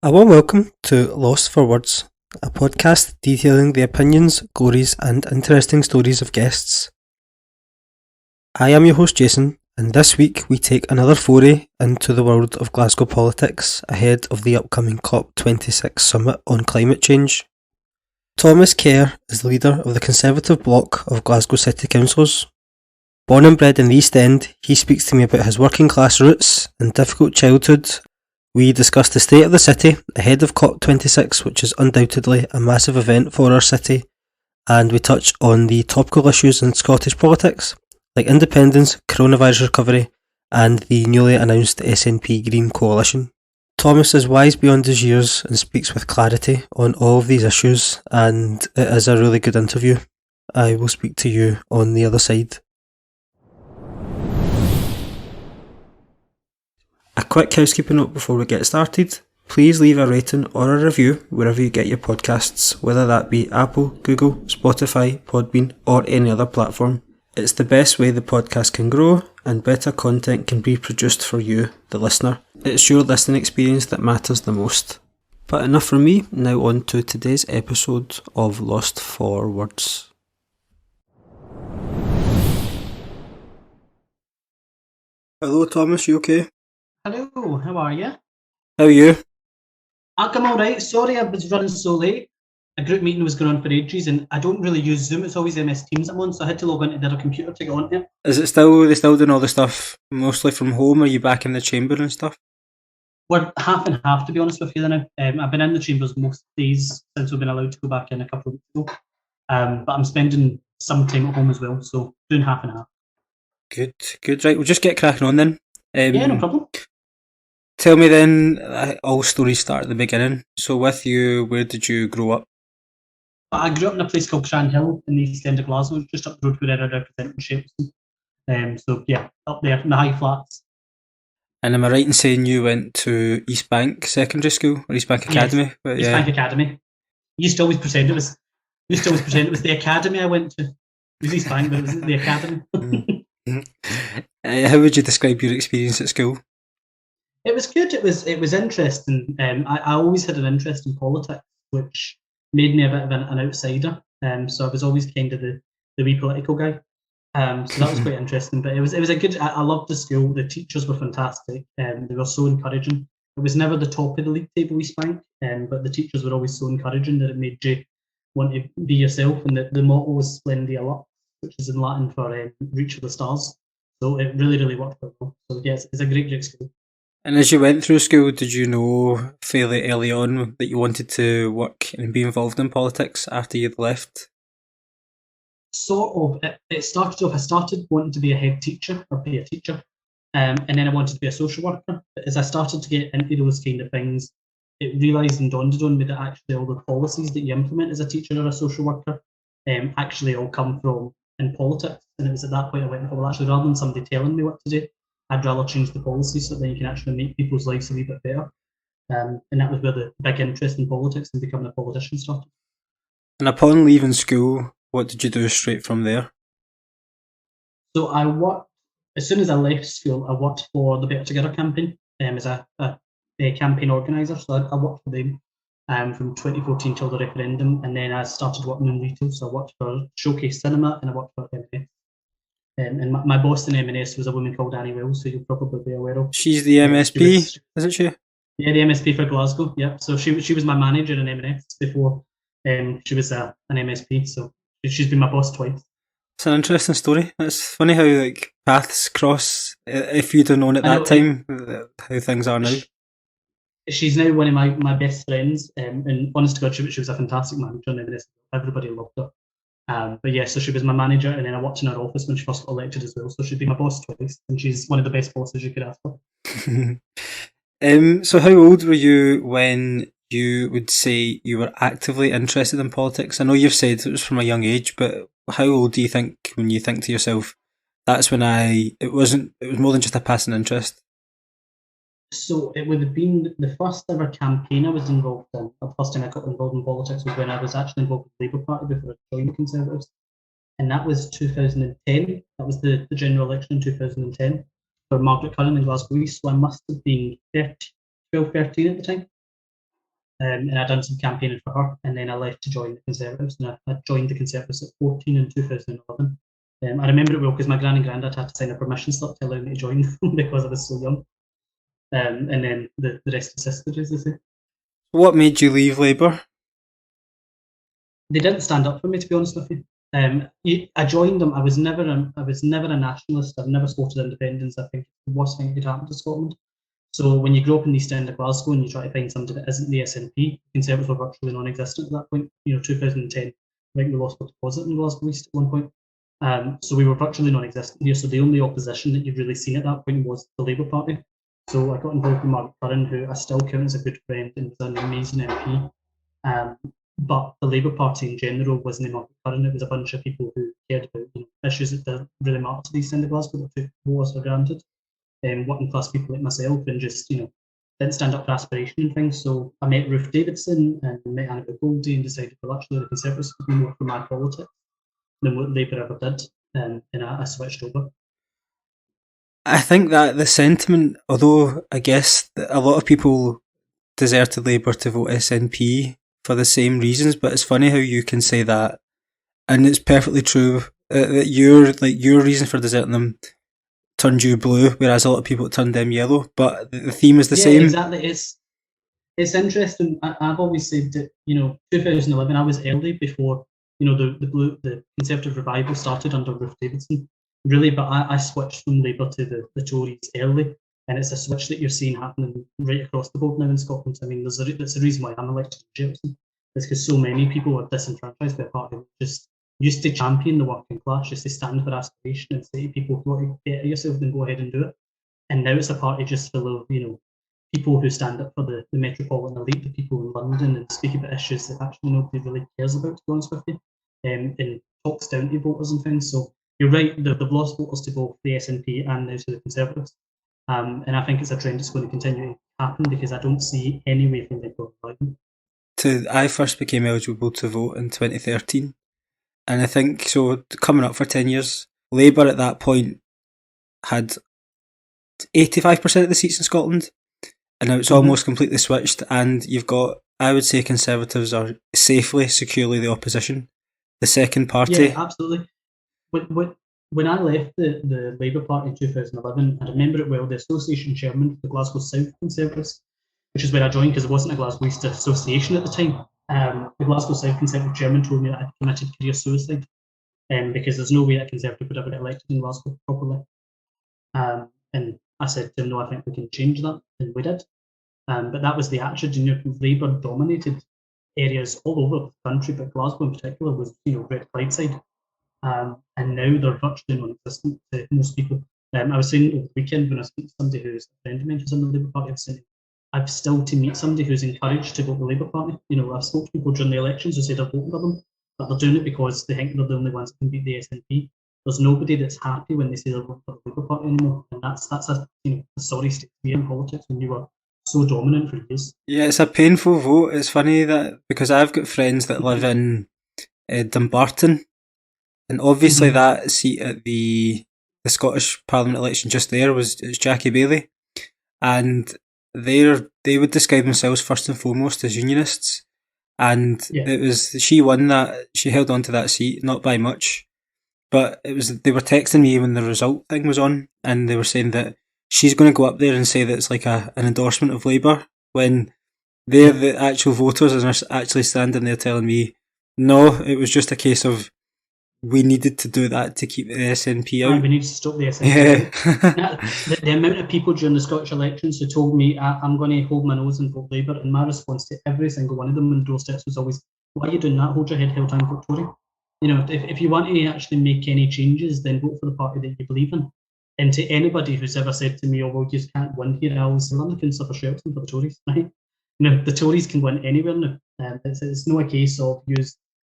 A warm welcome to Lost for Words, a podcast detailing the opinions, glories, and interesting stories of guests. I am your host Jason, and this week we take another foray into the world of Glasgow politics ahead of the upcoming COP26 summit on climate change. Thomas Kerr is the leader of the Conservative bloc of Glasgow City Councillors. Born and bred in the East End, he speaks to me about his working class roots and difficult childhood. We discuss the state of the city ahead of COP26, which is undoubtedly a massive event for our city, and we touch on the topical issues in Scottish politics, like independence, coronavirus recovery, and the newly announced SNP-Green coalition. Thomas is wise beyond his years and speaks with clarity on all of these issues, and it is a really good interview. I will speak to you on the other side. A quick housekeeping note before we get started. Please leave a rating or a review wherever you get your podcasts, whether that be Apple, Google, Spotify, Podbean, or any other platform. It's the best way the podcast can grow and better content can be produced for you, the listener. It's your listening experience that matters the most. But enough from me, now on to today's episode of Lost for Words. Hello Thomas, you okay? Hello, how are you? How are you? I'm alright. Sorry I was running so late. A group meeting was going on for ages and I don't really use Zoom, it's always MS Teams I'm on, so I had to log into the other computer to get on here. Is it still, they still doing all the stuff mostly from home? Are you back in the chamber and stuff? We're half and half, to be honest with you now. I've been in the chambers most days since we've been allowed to go back in a couple of weeks ago. But I'm spending some time at home as well, so doing half and half. Good. Right, we'll just get cracking on then. Yeah, no problem. Tell me then, all stories start at the beginning. So with you, where did you grow up? I grew up in a place called Hill in the east end of Glasgow, just up the road where I represent in Shettleston. So yeah, up there in the high flats. And am I right in saying you went to East Bank Secondary School or East Bank Academy? Yes, East Bank Academy. Used to always pretend it was the academy I went to. It was East Bank, but it was the academy. How would you describe your experience at school? It was good. It was interesting. I always had an interest in politics, which made me a bit of an outsider. So I was always kind of the wee political guy. So that was quite interesting. But it was a good. I loved the school. The teachers were fantastic. They were so encouraging. It was never the top of the league table, East Bank, but the teachers were always so encouraging that it made you want to be yourself. And the motto was Splendia Lux, which is in Latin for reach for the stars. So it really, really worked well. So yes, it's a great school. And as you went through school, did you know fairly early on that you wanted to work and be involved in politics after you'd left? Sort of. It started off, I started wanting to be a head teacher or be a teacher, and then I wanted to be a social worker. But as I started to get into those kind of things, it realised and dawned on me that actually all the policies that you implement as a teacher or a social worker actually all come from in politics. And it was at that point I went, well, actually, rather than somebody telling me what to do, I'd rather change the policy so that you can actually make people's lives a wee bit better. And that was where the big interest in politics and becoming a politician started. And upon leaving school, what did you do straight from there? So I worked, as soon as I left school, I worked for the Better Together campaign as a campaign organiser. So I worked for them from 2014 till the referendum. And then I started working in retail. So I worked for Showcase Cinema and I worked for M&S. And my boss in M&S was a woman called Annie Wells, who you'll probably be aware of. She's the MSP, isn't she? Yeah, the MSP for Glasgow. Yeah, so she was my manager in M&S before she was an MSP. So she's been my boss twice. It's an interesting story. It's funny how paths cross. If you'd have known at that time how things are now. She's now one of my best friends, and honest to God, she was a fantastic manager in M&S. Everybody loved her. But yeah, so she was my manager, and then I worked in her office when she first got elected as well. So she'd be my boss twice, and she's one of the best bosses you could ask for. So how old were you when you would say you were actively interested in politics? I know you've said it was from a young age, but how old do you think when you think to yourself, that's when it was more than just a passing interest? So it would have been the first ever campaign I was involved in. The first time I got involved in politics was when I was actually involved with the Labour Party before I joined the Conservatives. And that was 2010. That was the general election in 2010 for Margaret Curran in Glasgow East. So I must have been 12, 13 at the time. and I'd done some campaigning for her, and then I left to join the Conservatives, and I joined the Conservatives at 14 in 2011. I remember it well because my gran and granddad had to sign a permission slip to allow me to join them because I was so young. And then the rest is history, as they say. What made you leave Labour? They didn't stand up for me, to be honest with you. I joined them. I was never a nationalist. I've never supported independence. I think it's the worst thing that could happen to Scotland. So when you grow up in the East End of Glasgow and you try to find somebody that isn't the SNP, Conservatives were virtually non-existent at that point. 2010, I think we lost a deposit in Glasgow East at one point. So we were virtually non-existent here. So the only opposition that you'd really seen at that point was the Labour Party. So I got involved with Margaret Curran, who I still count as a good friend and was an amazing MP. But the Labour Party in general wasn't Margaret Curran. It was a bunch of people who cared about issues that didn't really matter to the East End of Glasgow, that took wars for granted. Working class people like myself, and just didn't stand up for aspiration and things. So I met Ruth Davidson and met Annabel Goldie and decided, well, actually the Conservatives would be more for my politics than what Labour ever did, and I switched over. I think that the sentiment, although I guess a lot of people deserted Labour to vote SNP for the same reasons, but it's funny how you can say that, and it's perfectly true that your reason for deserting them turned you blue, whereas a lot of people turned them yellow. But the theme is the same. Exactly. It's interesting. I've always said that 2011 I was early before the Conservative revival started under Ruth Davidson, really. But I switched from Labour to the Tories early, and it's a switch that you're seeing happening right across the board now in Scotland. I mean, that's the reason why I'm elected to Shettleston. It's because so many people are disenfranchised by a party that just used to champion the working class, just to stand for aspiration and say to people, if you want to better yourself, then go ahead and do it. And now it's a party just full of people who stand up for the metropolitan elite, the people in London, and speak about issues that actually nobody really cares about, to be honest with you, and talks down to voters and things. So you're right, they've lost voters to both the SNP and now to the Conservatives. And I think it's a trend that's going to continue to happen because I don't see any way from them going. I first became eligible to vote in 2013, and I think so. Coming up for 10 years, Labour at that point had 85% of the seats in Scotland, and now it's almost completely switched. And you've got, I would say, Conservatives are safely, securely the opposition, the second party. Yeah, absolutely. When I left the Labour Party in 2011, I remember it well, the association chairman for the Glasgow South Conservatives, which is where I joined because it wasn't a Glasgow East association at the time. The Glasgow South Conservative chairman told me that I'd committed career suicide because there's no way a Conservative would ever get elected in Glasgow properly. And I said to him, no, I think we can change that, and we did. But that was the attitude. Labour dominated areas all over the country, but Glasgow in particular was, Great Clydeside. And now they're virtually non-existent to most people. I was saying over the weekend when I spoke to somebody who's a friend of mine who's in the Labour Party, I was saying I've still to meet somebody who's encouraged to vote the Labour Party. I've spoken to people during the elections who say they're voting for them, but they're doing it because they think they're the only ones that can beat the SNP. There's nobody that's happy when they say they're voting for the Labour Party anymore, and that's a sorry state to be in politics when you were so dominant for years. Yeah, it's a painful vote. It's funny that because I've got friends that live in Dumbarton, and obviously that seat at the Scottish Parliament election just there was Jackie Baillie, and they would describe themselves first and foremost as unionists, and it was she won that. She held on to that seat, not by much, but it was they were texting me when the result thing was on, and they were saying that she's going to go up there and say that it's like an endorsement of Labour when they're the actual voters and are actually standing there telling me, no, it was just a case of we needed to do that to keep the SNP out. We need to stop the SNP. Now, the amount of people during the Scottish elections who told me I'm going to hold my nose and vote Labour, and my response to every single one of them on doorsteps was always, why are you doing that? Hold your head held high and vote Tory. If you want to actually make any changes, then vote for the party that you believe in. And to anybody who's ever said to me, oh, well, you just can't win here, I always say, I'm looking for Shettleston for the Tories, right? The Tories can win anywhere now. It's not a case of you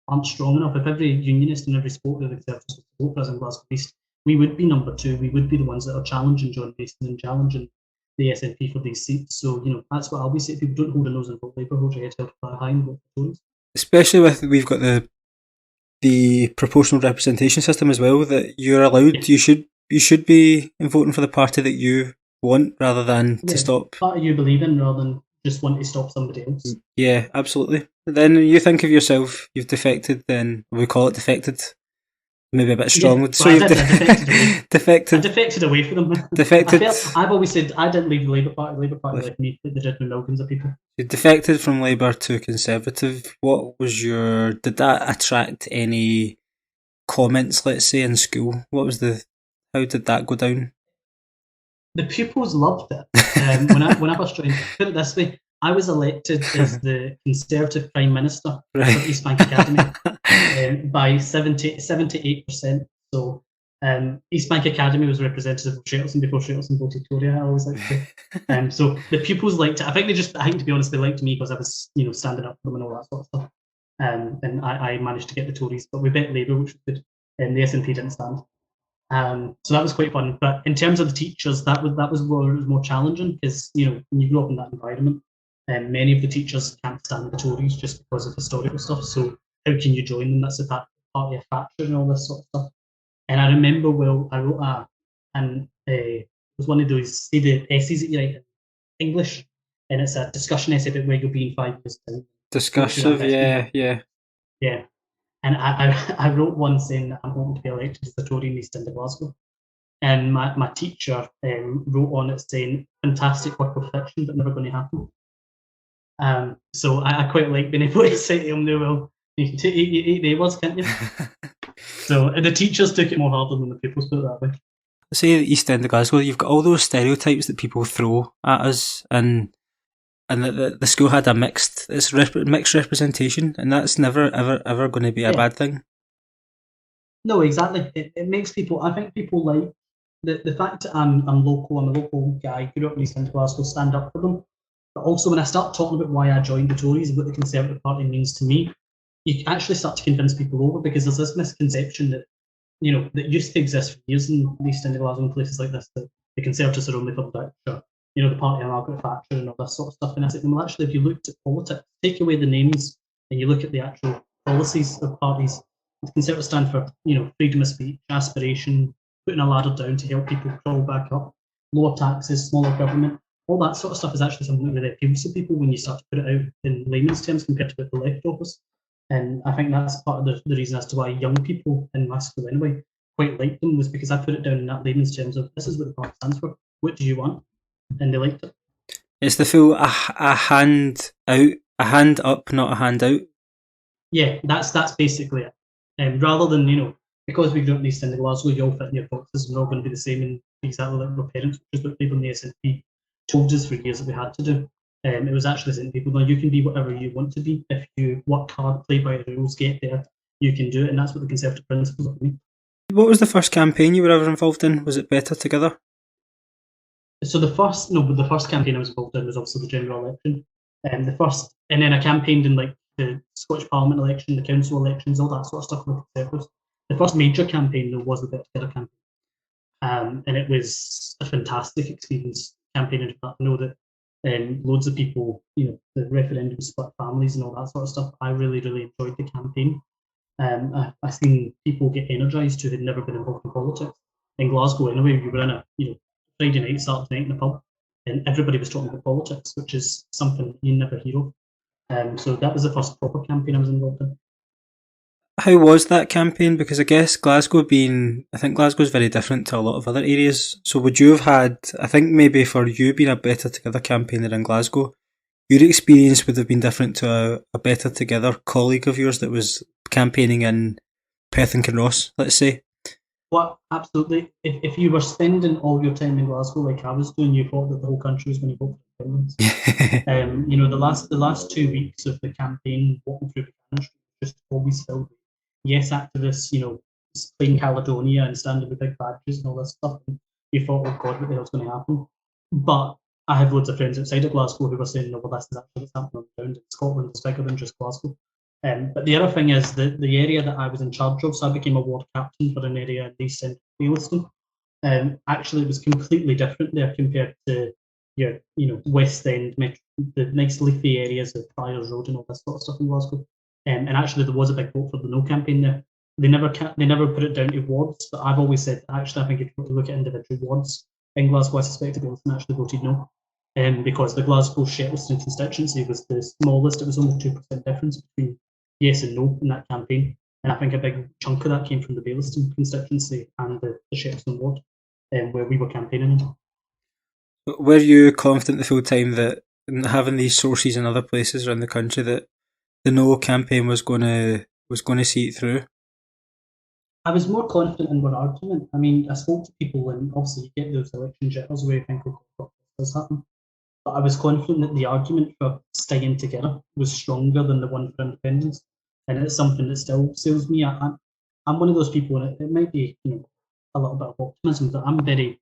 aren't strong enough. If every unionist and every supporter of the Conservatives was to vote for us in Glasgow East, we would be number two. We would be the ones that are challenging John Mason and challenging the SNP for these seats. So, that's what I'll be saying. People don't hold a nose and vote Labour, hold your head held high and vote for Tories. Especially we've got the proportional representation system as well, that you're allowed, you should be voting for the party that you want rather than to stop. Party you believe in rather than just want to stop somebody else. Yeah, absolutely. Then you think of yourself, you've defected, then we call it defected. Maybe a bit strong. Yeah, So I you've defected away. defected. I defected away from them. Defected. I've always said I didn't leave the Labour Party. The Labour Party left me. They did with millions of people. You defected from Labour to Conservative. What was your? Did that attract any comments? Let's say in school. What was the? How did that go down? The pupils loved it. When I was joined, put it this way, I was elected as the Conservative Prime Minister Right. of East Bank Academy by 78%. So East Bank Academy was representative of Shettleston before Shettleston voted Tory. I always like to say. So the pupils liked it. I think to be honest, they liked me because I was, standing up for them and all that sort of stuff. And I managed to get the Tories, but we bet Labour, which was good, and the SNP didn't stand. So that was quite fun. But in terms of the teachers, that was where it was more challenging because when you grow up in that environment, many of the teachers can't stand the Tories just because of historical stuff. So how can you join them? That's the party of Thatcher and all this sort of stuff. And I remember, I wrote it was one of those, see the essays that you write in English, and it's a discussion essay about where you'll be in 5 years' time. Discursive, yeah. Yeah. And I wrote one saying that I'm hoping to be elected as the Tory in East End of Glasgow. And my teacher wrote on it saying, fantastic work of fiction, but never going to happen. So I quite like being able to say to him, no, well, you can take 8 neighbours, can't you? So the teachers took it more harder than the pupils, put it that way. Say the East End of Glasgow, you've got all those stereotypes that people throw at us, and the school had a mixed representation, and that's never ever going to be a bad thing. No, exactly. It makes people. I think people like the fact that I'm local. I'm a local guy. Grew up in East End of Glasgow. Stand up for them. But also, when I start talking about why I joined the Tories and what the Conservative Party means to me, you actually start to convince people over because there's this misconception that that used to exist for years in the East End of Glasgow and places like this, that the Conservatives are only for Thatcher, the party of Margaret Thatcher and all this sort of stuff. And I said, well, actually, if you looked at politics, take away the names and you look at the actual policies of parties, the Conservatives stand for, freedom of speech, aspiration, putting a ladder down to help people crawl back up, lower taxes, smaller government. All that sort of stuff is actually something that really appeals to people when you start to put it out in layman's terms compared to what the left offers. And I think that's part of the reason as to why young people in my school anyway quite liked them, was because I put it down in that layman's terms of this is what the party stands for. What do you want? And they liked it. It's the full a hand out, a hand up, not a hand out. Yeah, that's basically it. Rather than because we grew up in East End of Glasgow, you all fit in your boxes. We're all going to be the same and exactly like our parents, which is what people in the SNP told us for years that we had to do. It was actually saying to people, no, you can be whatever you want to be. If you work hard, play by the rules, get there, you can do it. And that's what the Conservative principles are for me. What was the first campaign you were ever involved in? Was it Better Together? So the first campaign I was involved in was obviously the general election. And then I campaigned in like the Scottish Parliament election, the council elections, all that sort of stuff with the Conservatives. The first major campaign though was the Better Together campaign. And it was a fantastic experience campaigning for that. I know that loads of people, the referendum split families and all that sort of stuff. I really, really enjoyed the campaign. I've seen people get energised who had never been involved in politics. In Glasgow, anyway, we were in a Friday night, Saturday night in a pub, and everybody was talking about politics, which is something you never hear of. So that was the first proper campaign I was involved in. How was that campaign? Because I guess I think Glasgow's very different to a lot of other areas. So would you have had, I think maybe for you being a Better Together campaigner in Glasgow, your experience would have been different to a Better Together colleague of yours that was campaigning in Perth and Kinross, let's say? Well, absolutely. If you were spending all your time in Glasgow like I was doing, you thought that the whole country was going to vote for independence. The last 2 weeks of the campaign, walking through the country, just always filled with yes activists, playing Caledonia and standing with big badges and all this stuff. And you thought, oh God, what the hell's going to happen? But I have loads of friends outside of Glasgow who were saying, no, well, this is actually what's happening on the ground. Scotland is bigger than just Glasgow. But the other thing is that the area that I was in charge of, so I became a ward captain for an area in the East End of Shettleston. Actually, it was completely different there compared to your, West End, the nice leafy areas of Friars Road and all this sort of stuff in Glasgow. And actually, there was a big vote for the No campaign there. They never put it down to wards, but I've always said, actually, I think if you look at individual wards in Glasgow, I suspect Shettleston actually voted no. because the Glasgow Shettleston constituency was the smallest. It was only 2% difference between yes and no in that campaign. And I think a big chunk of that came from the Baillieston constituency and the Shettleston ward, where we were campaigning in. Were you confident the full time that having these sources in other places around the country that the No campaign was going to see it through? I was more confident in one argument. I mean, I spoke to people, and obviously you get those election jitters where you think, oh, what does happen? But I was confident that the argument for staying together was stronger than the one for independence, and it's something that still sails me. I'm one of those people, and it might be a little bit of optimism, but I'm very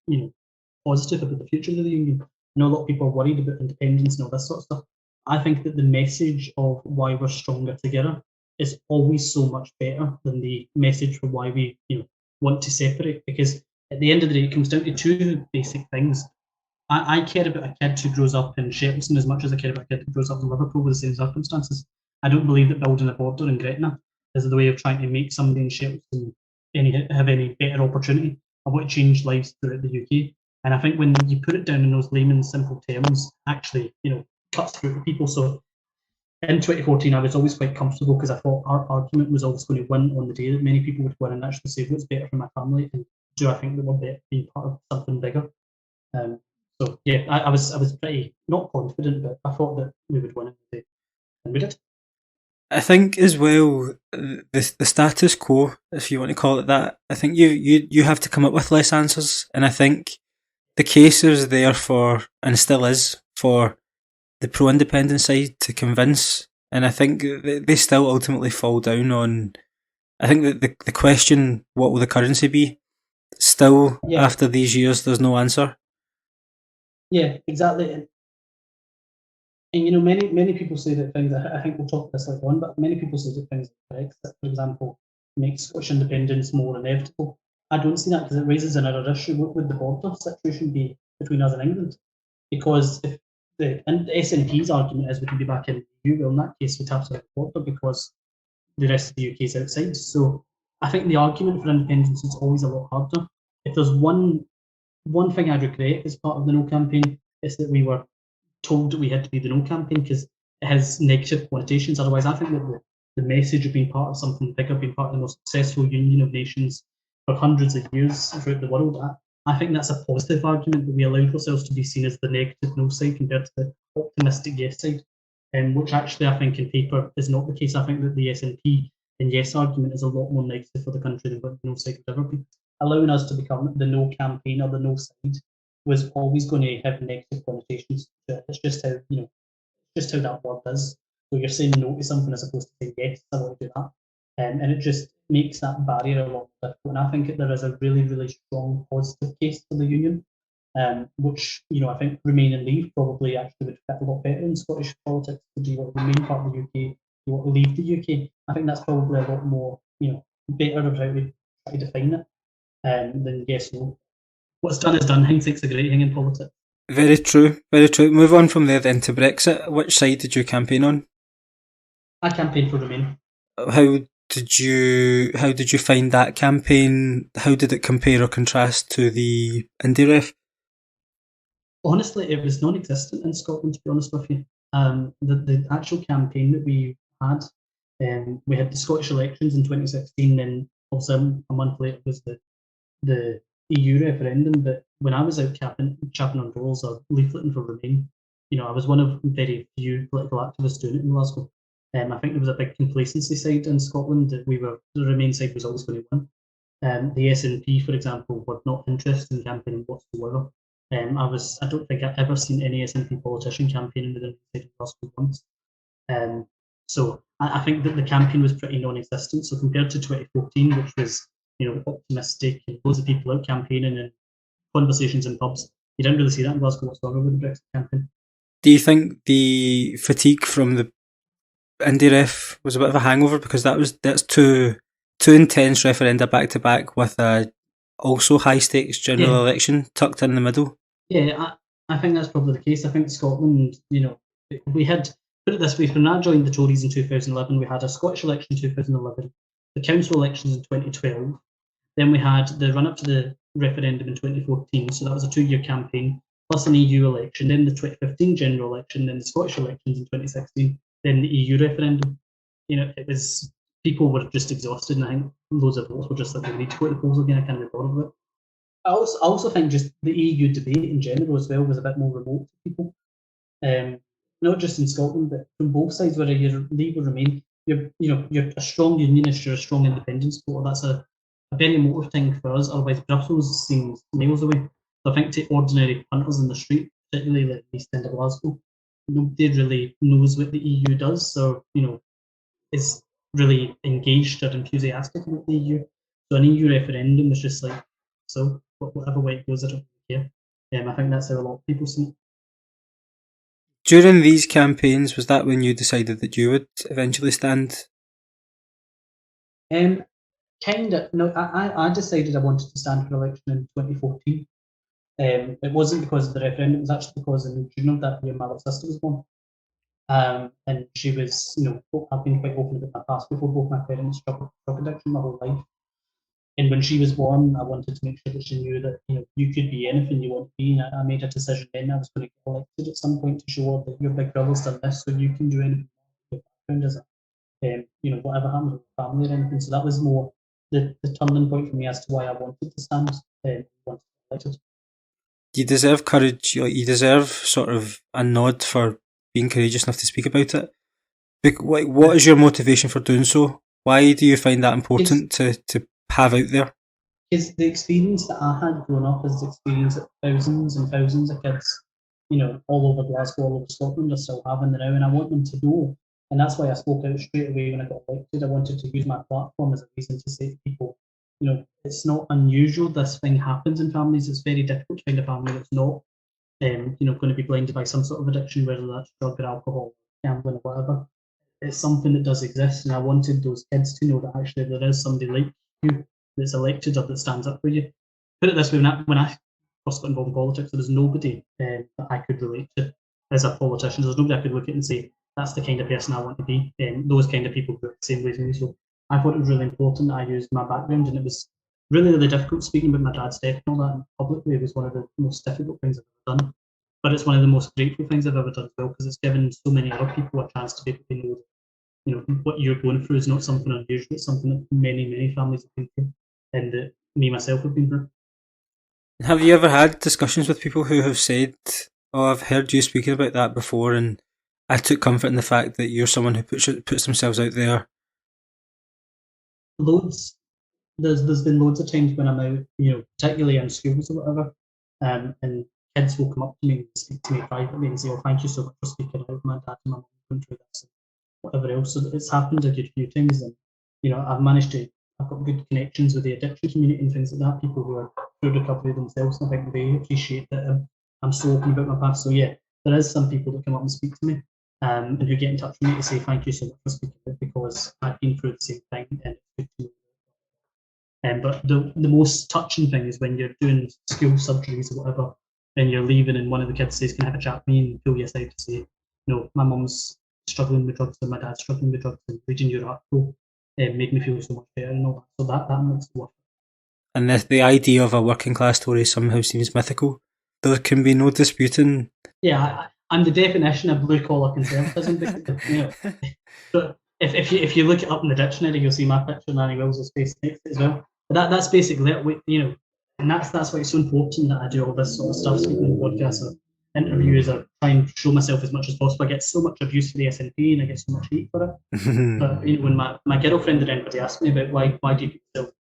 positive about the future of the union. I know a lot of people are worried about independence and all this sort of stuff. I think that the message of why we're stronger together is always so much better than the message for why we want to separate, because at the end of the day it comes down to two basic things. I care about a kid who grows up in Shettleston as much as I care about a kid who grows up in Liverpool with the same circumstances. I don't believe that building a border in Gretna is the way of trying to make somebody in Shettleston have any better opportunity. I want to change lives throughout the UK. And I think when you put it down in those layman simple terms, actually, cuts through to people. So in 2014, I was always quite comfortable because I thought our argument was always going to win on the day that many people would win and actually say what's better for my family, and do I think that we're better being part of something bigger. So yeah, I was pretty not confident, but I thought that we would win it, and we did. I think as well the status quo, if you want to call it that, I think you have to come up with less answers, and I think the case is there for, and still is, for the pro-independent side to convince, and I think they still ultimately fall down on, I think that the question, what will the currency be, still after these years there's no answer. Yeah, exactly. And many people say that things, I think we'll talk about this later on, but many people say that things like Brexit, for example, makes Scottish independence more inevitable. I don't see that because it raises another issue. What would the border situation be between us and England? Because if the SNP's argument is we can be back in the EU, well, in that case, we'd have to have a border because the rest of the UK is outside. So I think the argument for independence is always a lot harder. If there's one thing I regret as part of the No campaign, is that we were told that we had to be the No campaign because it has negative connotations. Otherwise, I think that the message of being part of something bigger, being part of the most successful union of nations for hundreds of years throughout the world, I think that's a positive argument, that we allowed ourselves to be seen as the negative no side compared to the optimistic yes side, which actually I think in paper is not the case. I think that the SNP and yes argument is a lot more negative for the country than what the no side would ever be. Allowing us to become the No campaign or the No side was always going to have negative connotations. It's just how that word is. So you're saying no to something as opposed to saying yes, I want to do that, and it just makes that barrier a lot more difficult. And I think there is a really, really strong positive case for the union, which I think Remain and Leave probably actually would fit a lot better in Scottish politics. Do you want to remain part of the UK? Do you want to leave the UK? I think that's probably a lot more better of how we try to define it than yes no. What's done is done. Hindsight's a great thing in politics. Very true, very true. Move on from there then to Brexit. Which side did you campaign on? I campaigned for Remain. How did you find that campaign? How did it compare or contrast to the Indie Ref? Honestly, it was non-existent in Scotland, to be honest with you. The actual campaign that we had the Scottish elections in 2016, and also a month later was the EU referendum. But when I was out chapping on doors or leafleting for Remain, I was one of very few political activists doing it in Glasgow. I think there was a big complacency side in Scotland that the Remain side was always going to win. The SNP, for example, were not interested in campaigning whatsoever. I don't think I've ever seen any SNP politician campaigning within the side of Glasgow once. So I think that the campaign was pretty non-existent. So compared to 2014, which was optimistic and loads of people out campaigning and conversations in pubs, you didn't really see that in Glasgow whatsoever with the Brexit campaign. Do you think the fatigue from the Indie Ref was a bit of a hangover because that's two intense referenda back to back with a also high stakes general election tucked in the middle? Yeah, I think that's probably the case. I think Scotland, we had, put it this way, when I joined the Tories in 2011, we had a Scottish election in 2011, the council elections in 2012, then we had the run up to the referendum in 2014. So that was a 2-year campaign. plus an EU election, then the 2015 general election, then the Scottish elections in 2016, then the EU referendum. It was, people were just exhausted, and I think loads of votes were just like, we need to go to the polls again, I can't be bothered with it. I also think just the EU debate in general as well was a bit more remote to people. Not just in Scotland, but from both sides, whether you're Leave or Remain, you're a strong unionist, you're a strong independence supporter. That's a very emotive thing for us. Otherwise, Brussels seems miles away. So I think to ordinary punters in the street, particularly like the East End of Glasgow, nobody really knows what the EU does. So is really engaged or enthusiastic about the EU. So an EU referendum is just like, so whatever way it goes, I don't care. I think that's how a lot of people see it. During these campaigns, was that when you decided that you would eventually stand? Kind of. No, I decided I wanted to stand for election in 2014. It wasn't because of the referendum, it was actually because in June of that year my little sister was born. And she was, I've been quite open about my past before. Both my parents struggled with drug addiction my whole life. And when she was born, I wanted to make sure that she knew that you could be anything you want to be. And I made a decision then I was going to get elected at some point to show her that your big brother's done this, so you can do anything. Your background is whatever happens with the family or anything. So that was more the turning point for me as to why I wanted to stand. Wanted to be elected. You deserve courage. You deserve sort of a nod for being courageous enough to speak about it. What is your motivation for doing so? Why do you find that important to have out there? Because the experience that I had growing up is the experience that thousands and thousands of kids, all over Glasgow, all over Scotland are still having now, and I want them to know. And that's why I spoke out straight away when I got elected. I wanted to use my platform as a reason to say to people, it's not unusual this thing happens in families. It's very difficult to find a family that's not, going to be blinded by some sort of addiction, whether that's drug or alcohol, gambling or whatever. It's something that does exist, and I wanted those kids to know that actually there is somebody like you that's elected or that stands up for you. Put it this way, when I first got involved in politics, there was nobody that I could relate to as a politician. There's nobody I could look at and say, that's the kind of person I want to be. Those kind of people who are the same way as me. So I thought it was really important that I used my background, and it was really, really difficult speaking about my dad's death and all that publicly. It was one of the most difficult things I've ever done. But it's one of the most grateful things I've ever done as well, because it's given so many other people a chance to be able to know what you're going through is not something unusual. It's something that many, many families have been through, and that me myself have been through. Have you ever had discussions with people who have said, "Oh, I've heard you speaking about that before, and I took comfort in the fact that you're someone who puts themselves out there"? Loads. There's been loads of times when I'm out, particularly in schools or whatever, and kids will come up to me and speak to me privately and say, "Oh, thank you so much for speaking out. My dad and my mum going through this." Whatever else. So it's happened a good few times, and I've got good connections with the addiction community and things like that. People who are through recovery themselves, and I think they appreciate that I'm so open about my past. So yeah, there is some people that come up and speak to me, and who get in touch with me to say thank you so much for speaking out, because I've been through the same thing, and it's good to know. But the most touching thing is when you're doing school surgeries or whatever, and you're leaving, and one of the kids says, "Can I have a chat with me?" and pull you aside to say, my mum's struggling with drugs and my dad's struggling with drugs, and reading your article made me feel so much better and all that. So that makes it worth it. And the idea of a working class Tory somehow seems mythical. There can be no disputing. Yeah, I'm the definition of blue collar conservatism. Because, so if you look it up in the dictionary, you'll see my picture and Annie Wills' face next to it as well. But that's basically it. And that's why it's so important that I do all this sort of stuff, speaking on podcasts or interviews, or try and show myself as much as possible. I get so much abuse for the SNP, and I get so much hate for it. But when my girlfriend and anybody asked me about why do you put yourself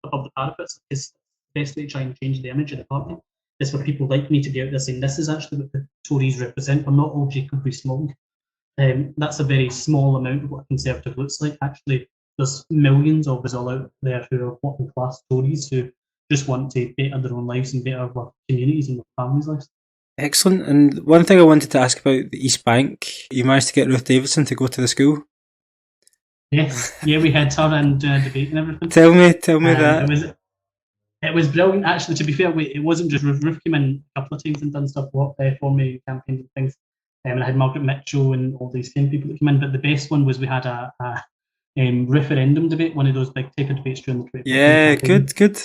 above the parapets, it's the best way to try and change the image of the party is for people like me to be out there saying, this is actually what the Tories represent. We're not all Jacob Rees-Mogg. That's a very small amount of what a Conservative looks like. Actually, there's millions of us all out there who are working class Tories who just want to better their own lives and better our communities and our families' lives. Excellent. And one thing I wanted to ask about the East Bank, you managed to get Ruth Davidson to go to the school. Yes, yeah, we had her and debate and everything. Tell me that. It was brilliant, actually. To be fair, it wasn't just Ruth. Ruth came in a couple of times and done stuff for me, campaigns and things. And I had Margaret Mitchell and all these kind of people that came in. But the best one was we had a referendum debate, one of those big type of debates during the 2014 Yeah, campaign. good.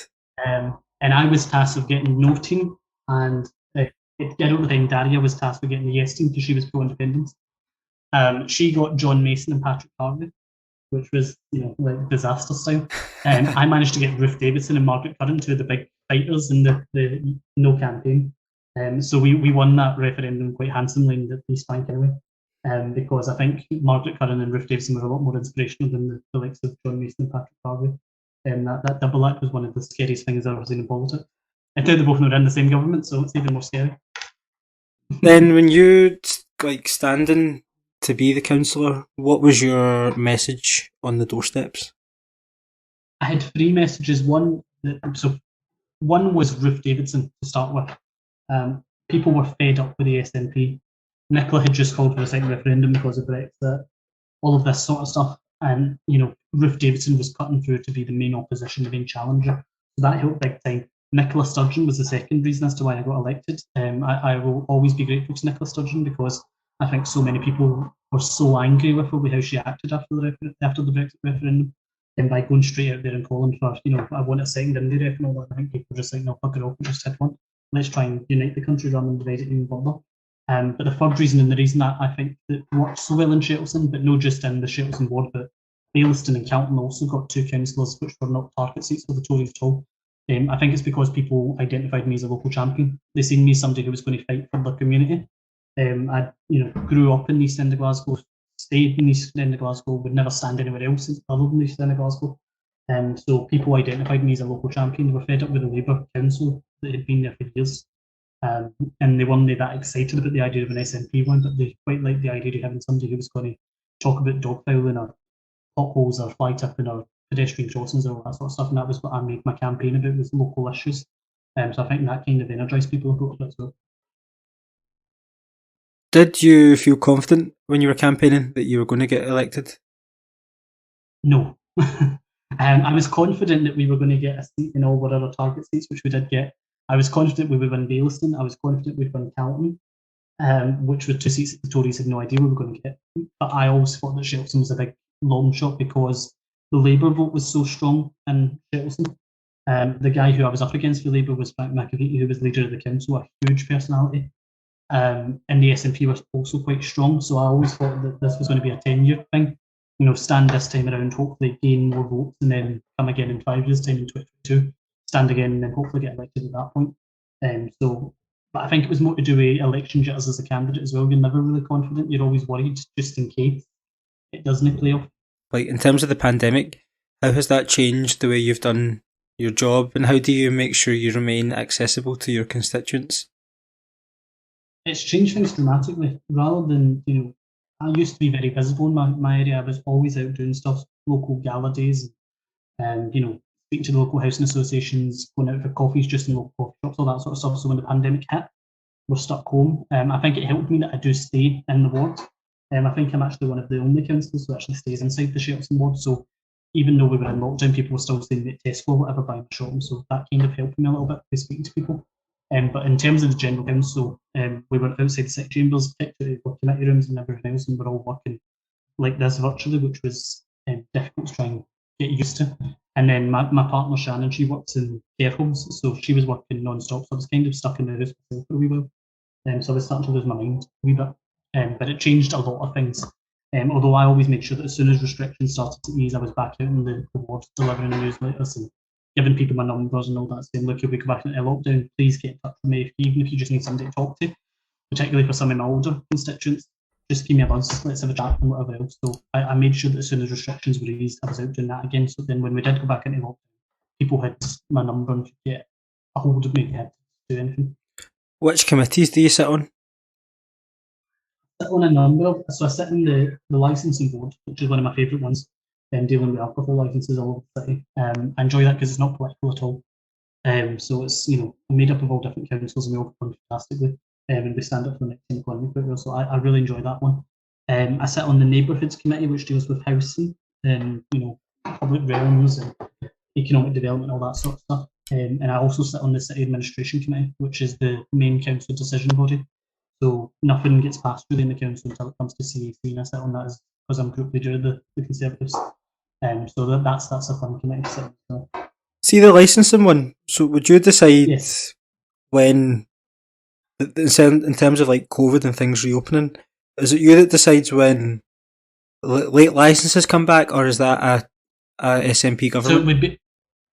And I was tasked with getting no team and I don't think Daria was tasked with getting the yes team because she was pro-independence. She got John Mason and Patrick Harvey, which was, like disaster style. I managed to get Ruth Davidson and Margaret Curran, two of the big fighters in the no campaign. So we won that referendum quite handsomely in the East Bank anyway. Because I think Margaret Curran and Ruth Davidson were a lot more inspirational than the likes of John Mason and Patrick Harvey. That double act was one of the scariest things I've ever seen in politics. I think they both know they're in the same government, so it's even more scary. Then when you like standing to be the councillor, what was your message on the doorsteps? I had three messages. One was Ruth Davidson to start with. People were fed up with the SNP. Nicola had just called for a second referendum because of Brexit, all of this sort of stuff. And, Ruth Davidson was cutting through to be the main opposition, the main challenger. So that helped big time. Nicola Sturgeon was the second reason as to why I got elected. I will always be grateful to Nicola Sturgeon because I think so many people were so angry with her with how she acted after the Brexit referendum. And by going straight out there and calling for, I want a second India ref and all that, I think people were just like, no, fuck it off, we just had one. Let's try and unite the country rather than divide it even further. But the third reason, and the reason that I think that worked so well in Shettleston, but not just in the Shettleston ward, but Baillieston and Calton also got two councillors which were not target seats for the Tories at all. I think it's because people identified me as a local champion. They seen me as somebody who was going to fight for their community. I grew up in the East End of Glasgow, stayed in the East End of Glasgow, would never stand anywhere else other than the East End of Glasgow. So people identified me as a local champion. They were fed up with the Labour council that had been there for years. And they weren't that excited about the idea of an SNP one, but they quite liked the idea of having somebody who was going to talk about dogfiling or potholes or fly tipping or pedestrian crossings or all that sort of stuff. And that was what I made my campaign about, was local issues. So I think that kind of energised people about it as well. Did you feel confident when you were campaigning that you were going to get elected? No. I was confident that we were going to get a seat in all our other target seats, which we did get. I was confident we would win Baillieston. I was confident we'd win Calton, which were two seats that the Tories had no idea we were going to get. But I always thought that Shettleston was a big long shot because the Labour vote was so strong in Shettleston. The guy who I was up against for Labour was Frank McAvity, who was leader of the council, a huge personality. And the SNP was also quite strong. So I always thought that this was going to be a 10-year thing. Stand this time around, hopefully gain more votes, and then come again in 5 years' time in 2022, stand again, and then hopefully get elected at that point. But I think it was more to do with election jitters as a candidate as well. You're never really confident. You're always worried just in case it doesn't play off. Like, in terms of the pandemic, how has that changed the way you've done your job, and how do you make sure you remain accessible to your constituents? It's changed things dramatically. Rather than, I used to be very visible in my area. I was always out doing stuff, local gala days, and, speaking to the local housing associations, going out for coffees just in local coffee shops, all that sort of stuff. So when the pandemic hit, we're stuck home. I think it helped me that I do stay in the ward. I think I'm actually one of the only councillors who actually stays inside the Shettleston ward. So even though we were in lockdown, people were still staying at Tesco or whatever buying shopping. So that kind of helped me a little bit with speaking to people. But in terms of the general council, we were outside the City Chambers, kicked out of committee rooms and everything else, and we're all working like this virtually, which was difficult to try and get used to. And then my partner Shannon, she works in care homes, so she was working non-stop, so I was kind of stuck in the house for a wee while. So I was starting to lose my mind a wee bit. But it changed a lot of things. Although I always made sure that as soon as restrictions started to ease, I was back out in the wards delivering newsletters and giving people my numbers and all that, saying, look, if we go back into lockdown, please get in touch with me, even if you just need somebody to talk to, particularly for some of my older constituents, just give me a buzz, let's have a chat and whatever else. So I made sure that as soon as restrictions were eased, I was out doing that again. So then when we did go back into lockdown, people had my number and could get a hold of me if they had to do anything. Which committees do you sit on? I sit on a number of, so I sit in the licensing board, which is one of my favourite ones, dealing with alcohol licences all over the city. I enjoy that because it's not political at all. So it's made up of all different councils and we all perform fantastically. And we stand up for the next economy quite well. So I really enjoy that one. I sit on the neighbourhoods committee, which deals with housing and public realms and economic development, all that sort of stuff. And I also sit on the city administration committee, which is the main council decision body. So nothing gets passed really in the council until it comes to CAC, and I sit on that because I'm group leader of the Conservatives. So that's a fun committee to sit on. So. See the licensing one. So would you decide when In terms of like COVID and things reopening, is it you that decides when late licenses come back, or is that a SNP So it government? would be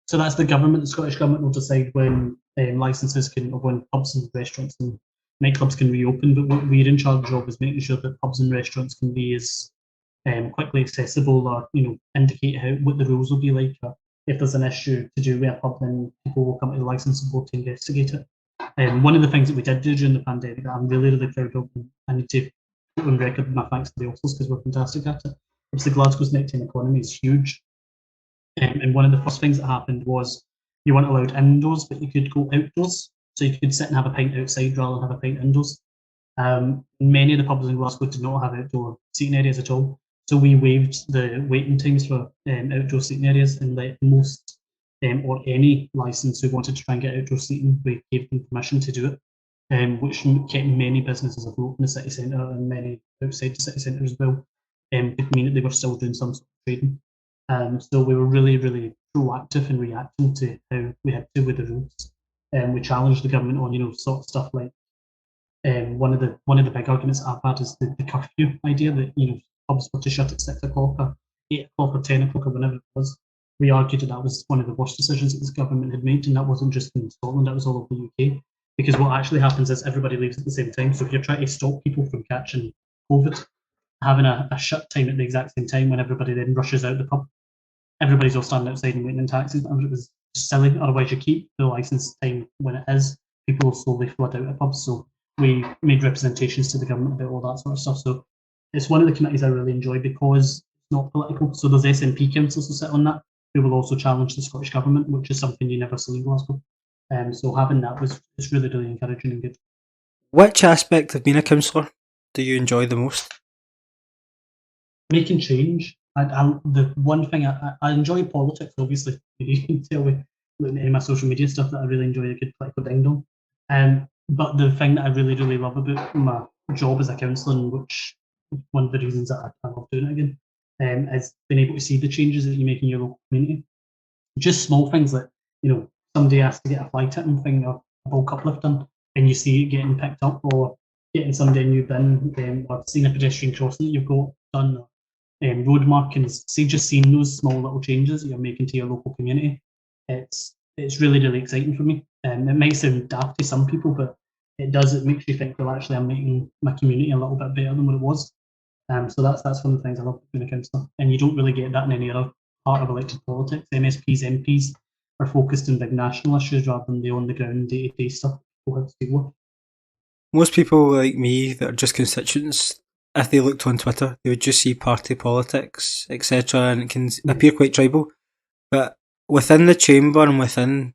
so that's the government. The Scottish government will decide when licenses can, or when pubs and restaurants and nightclubs can reopen. But what we're in charge of is making sure that pubs and restaurants can be as quickly accessible, or indicate what the rules will be like. Or if there's an issue to do with a pub, then people will come to the licensing board to investigate it. One of the things that we did do during the pandemic that I'm really, really proud of, and I need to put on record my thanks to the officers because we're fantastic at it. Obviously, Glasgow's nighttime economy is huge, and one of the first things that happened was you weren't allowed indoors, but you could go outdoors. So you could sit and have a pint outside rather than have a pint indoors. Many of the pubs in Glasgow did not have outdoor seating areas at all. So we waived the waiting times for outdoor seating areas and let most or any licence who wanted to try and get outdoor seating, we gave them permission to do it, which kept many businesses afloat in the city centre and many outside the city centre as well. Could mean that they were still doing some sort of trading. So we were really, really proactive in reacting to how we had to with the rules. We challenged the government on, sort of stuff like one of the big arguments I've had is the curfew idea that pubs were to shut at 6 o'clock or 8 o'clock or 10 o'clock or whenever it was. We argued that was one of the worst decisions that this government had made, and that wasn't just in Scotland; that was all over the UK. Because what actually happens is everybody leaves at the same time. So if you're trying to stop people from catching COVID, having a shut time at the exact same time when everybody then rushes out the pub, everybody's all standing outside and waiting in taxis. It was silly. Otherwise, you keep the licence time when it is. People will slowly flood out of pubs. So we made representations to the government about all that sort of stuff. So it's one of the committees I really enjoy because it's not political. So there's SNP councillors who sit on that who will also challenge the Scottish government, which is something you never see in Glasgow. So having that was really, really encouraging and good. Which aspect of being a councillor do you enjoy the most? Making change. The one thing I enjoy politics, obviously. You can tell me looking at my social media stuff that I really enjoy a good political ding dong. But the thing that I really, really love about my job as a councillor, and which one of the reasons that I love doing it again, is being able to see the changes that you make in your local community. Just small things like, somebody has to get a fly tipping thing or a bulk uplifting, and you see it getting picked up, or getting somebody a new bin, or seeing a pedestrian crossing that you've got done, or road markings. Just seeing those small little changes that you're making to your local community. It's really, really exciting for me. It might sound daft to some people, but it does. It makes you think, well, actually, I'm making my community a little bit better than what it was. So that's one of the things I love being a councillor, and you don't really get that in any other part of elected politics. MSPs, MPs are focused on big national issues rather than the on the ground day-to-day stuff people have to deal with. Most people like me that are just constituents, if they looked on Twitter, they would just see party politics, etc., and it can appear quite tribal. But within the chamber and within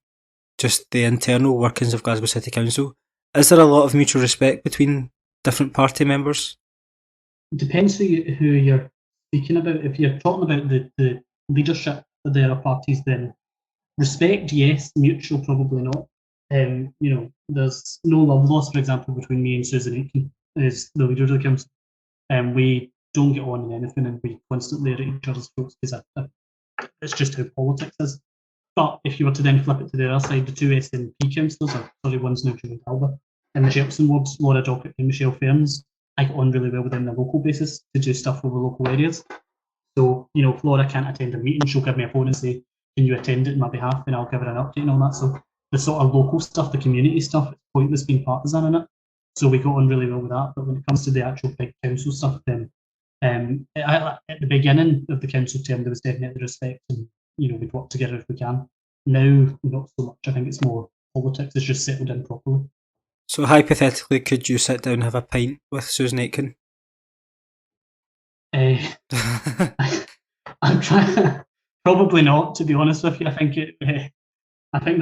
just the internal workings of Glasgow City Council, is there a lot of mutual respect between different party members? It depends who you're speaking about. If you're talking about the leadership of the other parties, then respect, yes. Mutual, probably not. There's no love lost, for example, between me and Susan Aitken, as the leader of the council. We don't get on in anything, and we constantly are at each other's throats because it's just how politics is. But if you were to then flip it to the other side, the two SNP councillors, one's now Julie Talbot, and the Shettleston wards, Laura Dockett and Michelle Ferns, I get on really well with them on a local basis to do stuff over local areas. So, Flora can't attend a meeting, she'll give me a phone and say, can you attend it on my behalf? And I'll give her an update and all that. So the sort of local stuff, the community stuff, it's pointless being partisan in it. So we got on really well with that. But when it comes to the actual big council stuff, then at the beginning of the council term, there was definitely respect, and we'd work together if we can. Now, not so much. I think it's more politics is just settled in properly. So hypothetically, could you sit down and have a pint with Susan Aitken? I'm trying. Probably not, to be honest with you. I think that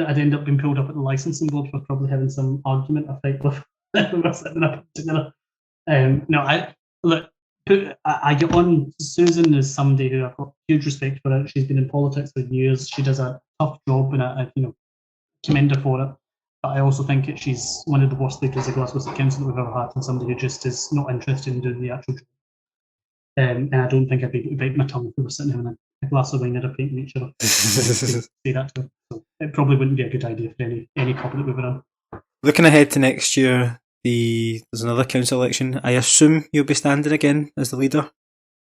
I'd end up being pulled up at the licensing board for probably having some argument or fight with if we were sitting up together. I get on. Susan is somebody who I've got huge respect for. She's been in politics for years. She does a tough job, and I commend her for it. But I also think that she's one of the worst leaders of Glasgow City Council that we've ever had, and somebody who just is not interested in doing the actual job. And I don't think I'd be able to bite my tongue if we were sitting having a glass of wine and a pint with each other. Say that to her. So it probably wouldn't be a good idea for any pub that we were in. Looking ahead to next year, there's another council election. I assume you'll be standing again as the leader?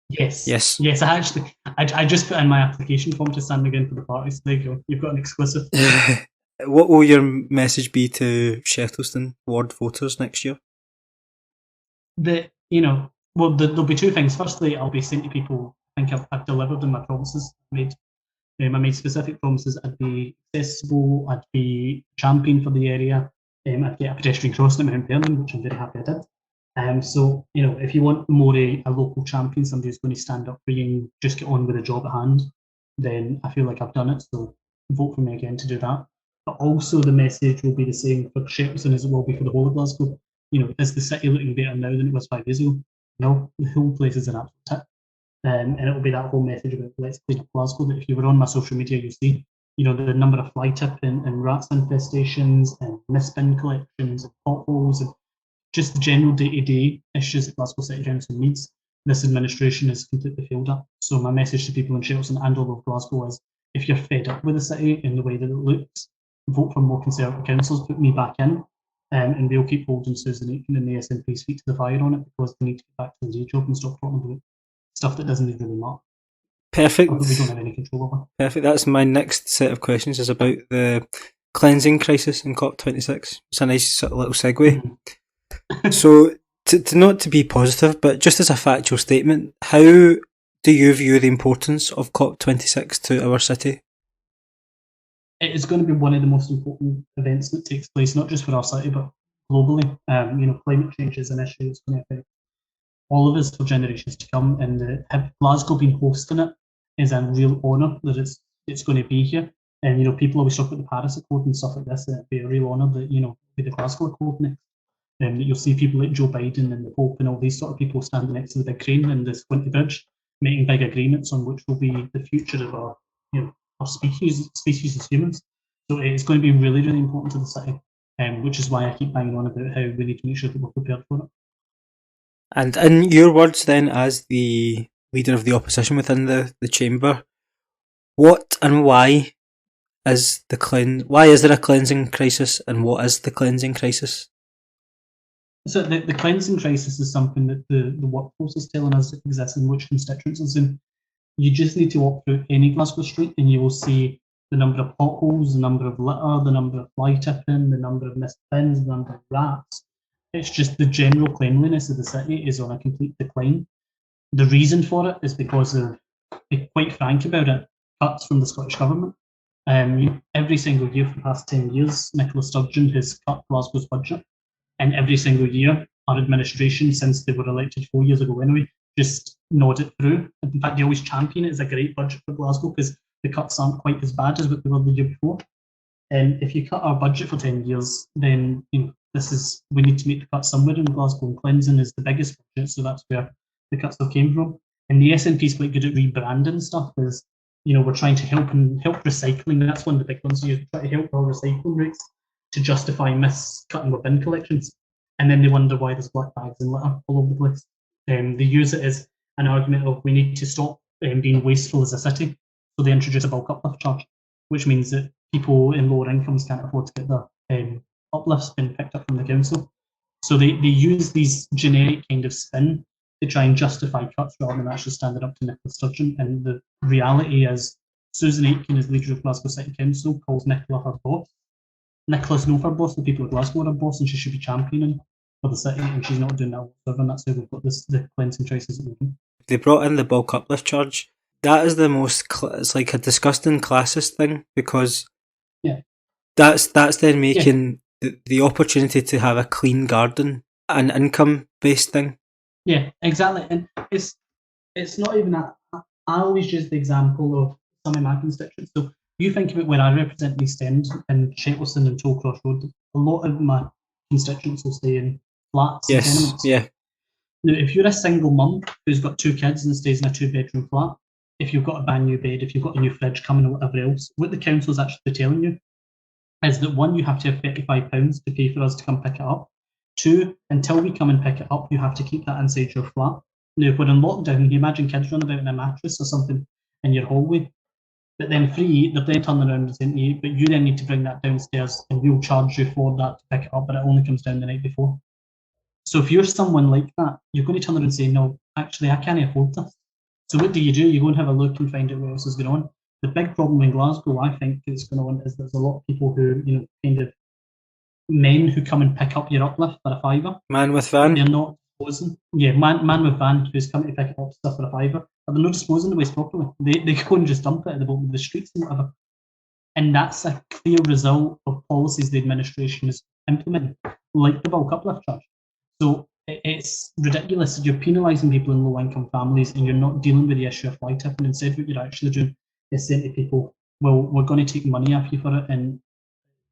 Yes. Yes. Yes, I just put in my application form to stand again for the party, so there you go. You've got an exclusive. What will your message be to Shettleston ward voters next year? There'll be two things. Firstly, I'll be saying to people, I think I've delivered on my promises made. I made specific promises. I'd be accessible, I'd be champion for the area, I'd get a pedestrian crossing at Mount Vernon, which I'm very happy I did. So, if you want more a local champion, somebody who's going to stand up for you and just get on with the job at hand, then I feel like I've done it. So vote for me again to do that. But also the message will be the same for Shettleston as it will be for the whole of Glasgow. Is the city looking better now than it was 5 years ago? No, the whole place is an absolute tip. And it will be that whole message about let's clean up Glasgow. That if you were on my social media, you see, the number of fly tip and rats infestations and misbin collections and potholes and just the general day-to-day issues that Glasgow City Council needs. This administration has completely failed at. So my message to people in Shettleston and all of Glasgow is, if you're fed up with the city in the way that it looks, vote for more Conservative councillors, put me back in, and we'll keep holding Susan Aitken and the SNP's feet to the fire on it, because they need to get back to the day job and stop talking about stuff that doesn't really matter. Perfect. We don't have any control over. Perfect. That's my next set of questions, is about the cleansing crisis in COP26. It's a nice sort of little segue. Mm-hmm. So, to not to be positive, but just as a factual statement, how do you view the importance of COP26 to our city? It is going to be one of the most important events that takes place, not just for our city, but globally. Climate change is an issue that's going to affect all of us for generations to come, and have Glasgow been hosting it is a real honour that it's going to be here. And people always talk about the Paris Accord and stuff like this, and it'd be a real honour that be the Glasgow Accord next. That you'll see people like Joe Biden and the Pope and all these sort of people standing next to the big crane and the Squinty Bridge, making big agreements on which will be the future of our species as humans. So it's going to be really, really important to the city, which is why I keep banging on about how we need to make sure that we're prepared for it. And in your words then, as the leader of the opposition within the chamber, what and why is why is there a cleansing crisis, and what is the cleansing crisis? So the cleansing crisis is something that the workforce is telling us exists in which constituencies. And you just need to walk through any Glasgow street and you will see the number of potholes, the number of litter, the number of fly tipping, the number of missed bins, the number of rats. It's just the general cleanliness of the city is on a complete decline. The reason for it is because of, quite frank about it, cuts from the Scottish Government. Every single year for the past 10 years, Nicola Sturgeon has cut Glasgow's budget. And every single year, our administration, since they were elected 4 years ago anyway, just nod it through. In fact, they always champion it as a great budget for Glasgow because the cuts aren't quite as bad as what they were the year before. And if you cut our budget for 10 years, then we need to make the cuts somewhere in Glasgow, and cleansing is the biggest budget, so that's where the cuts still came from. And the SNP is quite good at rebranding stuff, because we're trying to help recycling. That's one of the big ones. You try to help our recycling rates to justify cutting with bin collections, and then they wonder why there's black bags and litter all over the place. They use it as an argument of we need to stop being wasteful as a city, so they introduce a bulk uplift charge, which means that people in lower incomes can't afford to get their uplifts being picked up from the council. So they use these generic kind of spin to try and justify cuts rather than actually standing up to Nicola Sturgeon. And the reality is, Susan Aitken, as leader of Glasgow City Council, calls Nicola her boss. Nicola's no her boss, the people of Glasgow are her boss, and she should be championing for the city, and she's not doing that whatsoever, and that's how we've got the cleansing crisis at the moment. They brought in the bulk uplift charge. That is the most, it's like a disgusting classist thing, because that's then making the opportunity to have a clean garden an income-based thing. Yeah, exactly. And it's not even that. I always use the example of some of my constituents. So you think about where I represent the East End and Shettleston and Tollcross Road, a lot of my constituents will stay in flats and tenements. Yeah. Now, if you're a single mum who's got 2 kids and stays in a 2-bedroom flat, if you've got a brand new bed, if you've got a new fridge coming or whatever else, what the council's actually telling you is that 1, you have to have £35 to pay for us to come pick it up. 2, until we come and pick it up, you have to keep that inside your flat. Now, if we're in lockdown, you imagine kids running about in a mattress or something in your hallway. But then 3, they're then turning around and saying, but you then need to bring that downstairs and we'll charge you for that to pick it up, but it only comes down the night before. So if you're someone like that, you're going to turn around and say, no, actually, I can't afford this. So what do? You go and have a look and find out what else is going on. The big problem in Glasgow, I think, is going on is there's a lot of people who, kind of men who come and pick up your uplift for a fiver. Man with van. They're not disposing. Yeah, man with van who's coming to pick up stuff for a fiver, but they're not disposing the waste properly. They go and just dump it at the bottom of the streets and whatever. And that's a clear result of policies the administration is implementing, like the bulk uplift charge. So it's ridiculous. You're penalising people in low-income families and you're not dealing with the issue of fly tipping. Instead, what you're actually doing is saying to people, well, we're going to take money off you for it and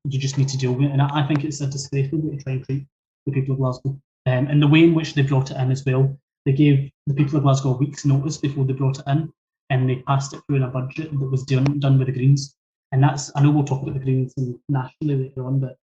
you just need to deal with it. And I think it's a disgraceful way to try and treat the people of Glasgow. And the way in which they brought it in as well, they gave the people of Glasgow a week's notice before they brought it in, and they passed it through in a budget that was done with the Greens. And that's, I know we'll talk about the Greens nationally later on, but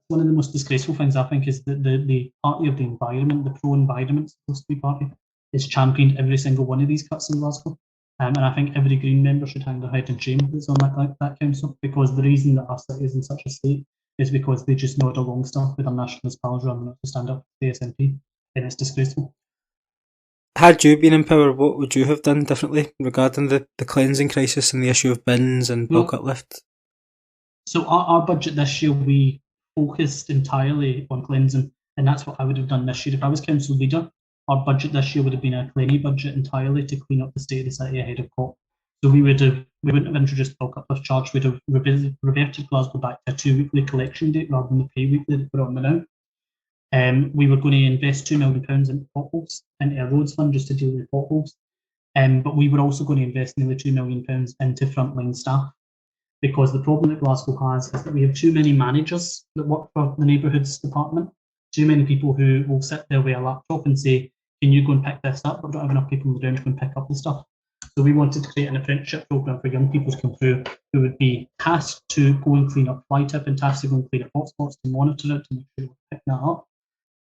one of the most disgraceful things I think is that the party of the environment, the pro-environment supposed to be party, is championed every single one of these cuts in Glasgow. And I think every Green member should hang their head in shame that's on that council, because the reason that our city is in such a state is because they just nod along stuff with our nationalist pals rather than to stand up for the SNP, and it's disgraceful. Had you been in power, what would you have done differently regarding the cleansing crisis and the issue of bins and bulk uplift? So our budget this year, we focused entirely on cleansing, and that's what I would have done this year. If I was council leader, our budget this year would have been a cleaning budget entirely to clean up the state of the city ahead of COP. So we wouldn't have introduced bulk uplift charge. We'd have reverted Glasgow back to a 2-weekly collection date rather than the pay weekly that we're on now. We were going to invest £2 million into potholes, into a roads fund just to deal with potholes. But we were also going to invest nearly £2 million into frontline staff, because the problem that Glasgow has is that we have too many managers that work for the neighbourhoods department, too many people who will sit there with a laptop and say, can you go and pick this up? But don't have enough people on the ground to go and pick up the stuff. So we wanted to create an apprenticeship programme for young people to come through who would be tasked to go and clean up fly tip and tasked to go and clean up hotspots, to monitor it, to make sure we're picking that up.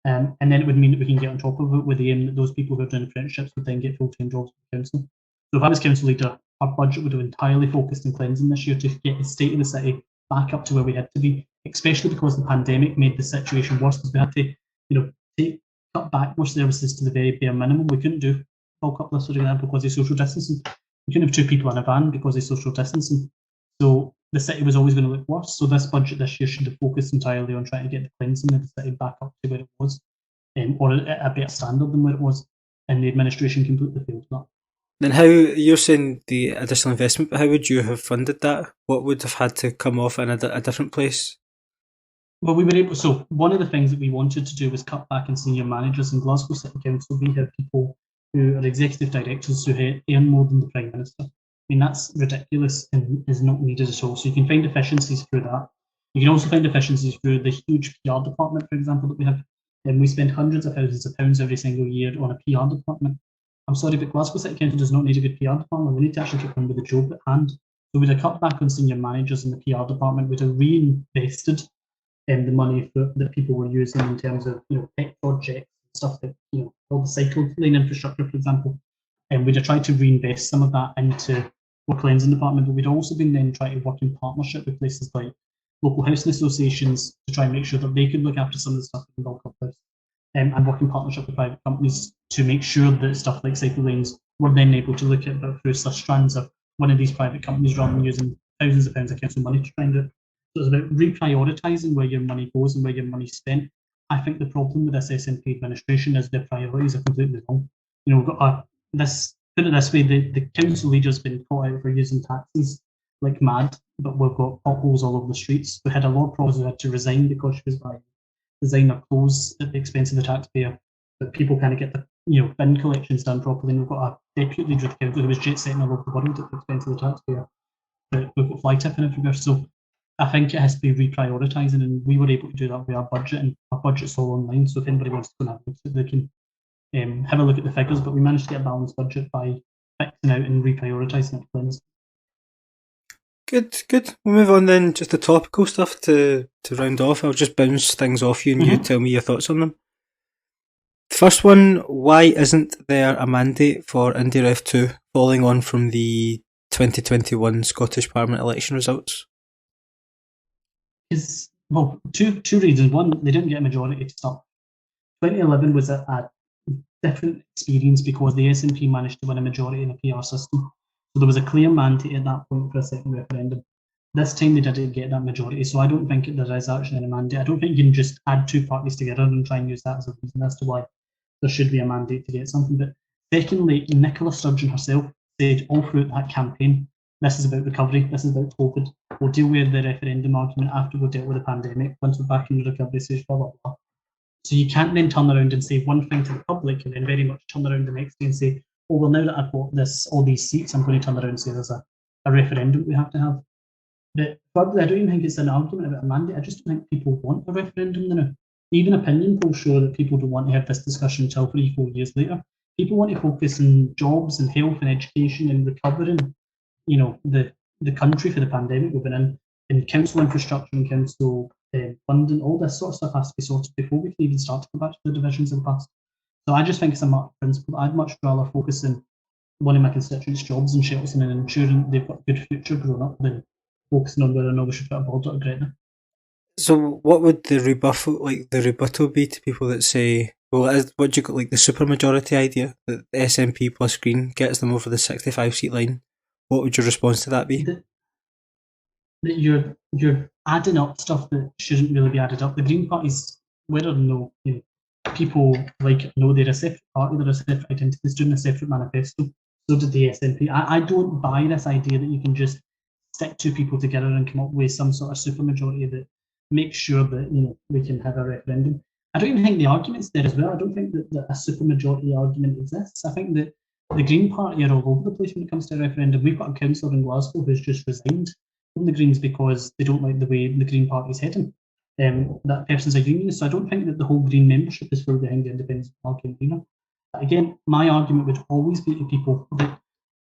And then it would mean that we can get on top of it with the aim that those people who have done apprenticeships would then get full-time jobs with the council. So if I was council leader, our budget would have entirely focused on cleansing this year to get the state of the city back up to where we had to be, especially because the pandemic made the situation worse, because we had to cut back more services to the very bare minimum. We couldn't do bulk uplifts, for example, because of social distancing. We couldn't have 2 people in a van because of social distancing. So the city was always going to look worse. So this budget this year should have focused entirely on trying to get the cleansing of the city back up to where it was, or at a better standard than where it was. And the administration completely failed that. Then how, you're saying the additional investment, but how would you have funded that? What would have had to come off in a different place? Well, we were able. So one of the things that we wanted to do was cut back on senior managers in Glasgow City Council. We have people who are executive directors who earn more than the Prime Minister. I mean, that's ridiculous and is not needed at all. So you can find efficiencies through that. You can also find efficiencies through the huge PR department, for example, that we have. And we spend hundreds of thousands of pounds every single year on a PR department. I'm sorry, but Glasgow City Council does not need a good PR department. We need to actually get on with the job at hand. So we'd have cut back on senior managers in the PR department. We'd have reinvested the money that people were using in terms of pet projects, stuff like all the cycle lane infrastructure, for example. And we'd have tried to reinvest some of that into our cleansing department. But we'd also been then trying to work in partnership with places like local housing associations to try and make sure that they could look after some of the stuff in bulk uplift, and work in partnership with private companies to make sure that stuff like cycle lanes were then able to look at through such strands of one of these private companies rather than using thousands of pounds of council money to try and do it. So it's about reprioritising where your money goes and where your money's spent. I think the problem with this SNP administration is their priorities are completely wrong. We've got put it this way, the council leader's been caught out for using taxis like mad, but we've got potholes all over the streets. We had a Lord Provost who had to resign because she was buying designer clothes at the expense of the taxpayer, but people kind of get the bin collections done properly. And we've got a deputy leader of the council who was jet setting all over the world at the expense of the taxpayer. But we've got fly tipping everywhere. So I think it has to be reprioritising, and we were able to do that with our budget, and our budget's all online. So if anybody wants to go and have a look at it, they can have a look at the figures. But we managed to get a balanced budget by fixing out and reprioritising it. Good. We'll move on then, just the topical stuff to round off. I'll just bounce things off you and you tell me your thoughts on them. The first one, why isn't there a mandate for India F2 following on from the 2021 Scottish Parliament election results? Two reasons. One, they didn't get a majority to start. 2011 was a different experience because the SNP managed to win a majority in a PR system. So there was a clear mandate at that point for a second referendum. This time they didn't get that majority, so I don't think there is actually a mandate. I don't think you can just add two parties together and try and use that as a reason as to why there should be a mandate to get something. But secondly, Nicola Sturgeon herself said all through that campaign, this is about recovery, this is about COVID. We'll deal with the referendum argument after we've dealt with the pandemic, once we're back in the recovery stage, blah, blah, blah. So you can't then turn around and say one thing to the public and then very much turn around the next day and say, oh, well, now that I've got all these seats, I'm going to turn around and say there's a referendum we have to have. But thirdly, I don't even think it's an argument about a mandate. I just don't think people want a referendum now. Even opinion polls show that people don't want to have this discussion until 3-4 years later. People want to focus on jobs and health and education and recovering, the country for the pandemic we've been in council infrastructure and council funding. All this sort of stuff has to be sorted before we can even start to go back to the divisions of the past. So I just think it's a matter of principle. I'd much rather focus on one of my constituents' jobs in Shettleston and ensuring they've got a good future growing up than focusing on whether or not we should put a border at Gretna. So what would the rebuttal be to people that say, well, what do you got, like the supermajority idea that the SNP plus Green gets them over the 65 seat line? What would your response to that be? That you're adding up stuff that shouldn't really be added up. The Green Party's, whether or no people know they're a separate party, they're a separate identity, they're doing a separate manifesto. So did the SNP. I don't buy this idea that you can just stick two people together and come up with some sort of supermajority that makes sure that we can have a referendum. I don't even think the argument's there as well. I don't think that a supermajority argument exists. I think that the Green Party are all over the place when it comes to a referendum. We've got a councillor in Glasgow who's just resigned from the Greens because they don't like the way the Green Party's heading. That person's a unionist, so I don't think that the whole Green membership is fully behind the independence argument either. Again, my argument would always be to people that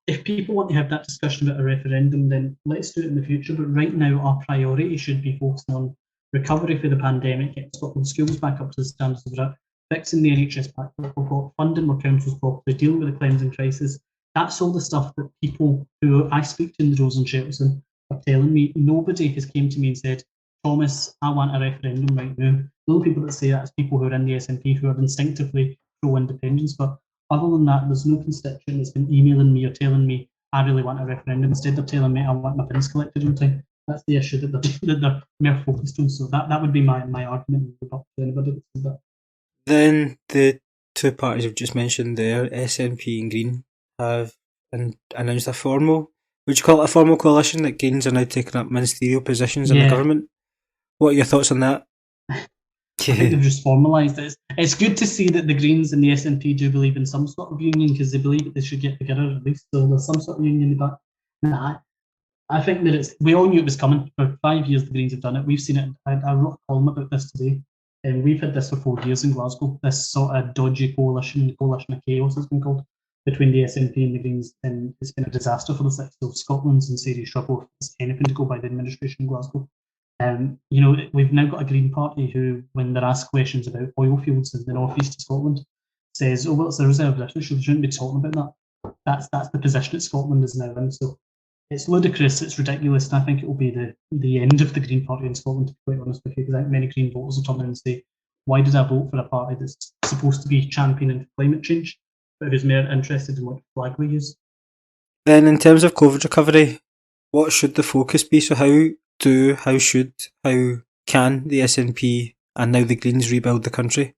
if people want to have that discussion about a referendum, then let's do it in the future. But right now, our priority should be focusing on recovery for the pandemic, getting Scotland's schools back up to the standards of that, fixing the NHS back up, funding more councils properly, dealing with the cleansing crisis. That's all the stuff that people who I speak to in the rows in Shettleston are telling me. Nobody has came to me and said, Thomas, I want a referendum right now. The only people that say that is people who are in the SNP who are instinctively pro-independence. But other than that, there's no constituent that's been emailing me or telling me, I really want a referendum. Instead, they're telling me, I want my pins collected on time. That's the issue that they're more focused on. So that would be my argument to anybody that says that. Then the two parties I've just mentioned there, SNP and Green, have announced a formal, would you call it a formal coalition, that Greens are now taking up ministerial positions in the government? What are your thoughts on that? I think they've just formalised it. It's good to see that the Greens and the SNP do believe in some sort of union because they believe that they should get together at least. So there's some sort of union in the back. I think that we all knew it was coming. For 5 years, the Greens have done it. We've seen it. I wrote a column about this today. And we've had this for 4 years in Glasgow, this sort of dodgy coalition of chaos has been called, between the SNP and the Greens, and it's been a disaster for the city of Scotland's and serious trouble if it's anything to go by the administration in Glasgow. We've now got a Green Party who, when they're asked questions about oil fields in the northeast of Scotland, says, oh, well, it's a reserve district, so they shouldn't be talking about that. That's the position that Scotland is now in. So it's ludicrous, it's ridiculous, and I think it will be the end of the Green Party in Scotland, to be quite honest with you, because I think many Green voters will turn around and say, why did I vote for a party that's supposed to be championing climate change, but who's more interested in what flag we use? Then in terms of COVID recovery, what should the focus be? So how can the SNP and now the Greens rebuild the country?